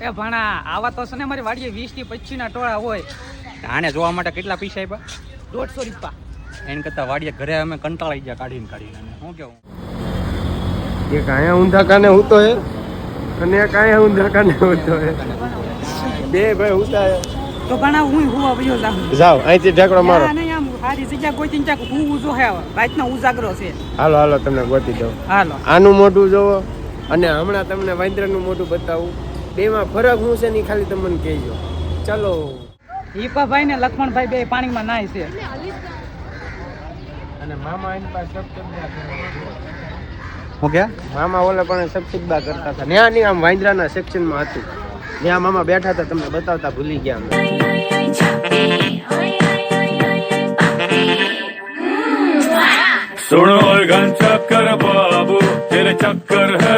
એ ભણા આવા તો છે ને મારી વાડીએ 20 થી 25 ના ટોળા હોય. આને જોવા માટે કેટલા પૈસા આપ્યા? 150 રૂપિયા. એને કરતા વાડીએ ઘરે અમે કંટાળી ગયા કાઢીને શું કેવું? એક અહીંયા ઊંધા કાને હૂતો હે અને એક અહીંયા ઊંધા કાને હૂતો હે. બે ભાઈ હૂતા હે. તો ભણા હું હુવા વયો જાઉં. જાઓ અહીંથી ઢેકડો મારો. ના આમ સારી જગ્યા કોઈ ચિંતા હું જો હે રાતનો ઉજાગરો છે. હાલો હાલો તમને ગોતી દઉં. હાલો. આનું મોઢું જોવો અને હમણાં તમને વાંદરાનું મોઢું બતાવું. બેમાં ફરક શું છે ને ખાલી તમને કહેજો. ચલો. ઈપાભાઈ ને લક્ષ્મણભાઈ બે પાણીમાં નાય છે. અને મામા એની પાસે સબસિડબા હું કે મામા ઓલે પણ સબસિડબા કરતા હતા. ન્યા ની આમ વાંદરાના સેક્શનમાં હતું. ત્યાં મામા બેઠા હતા તમને બતાવતા ભૂલી ગયા અમે. सुनो घन चक्कर बाबू तेरे चक्कर है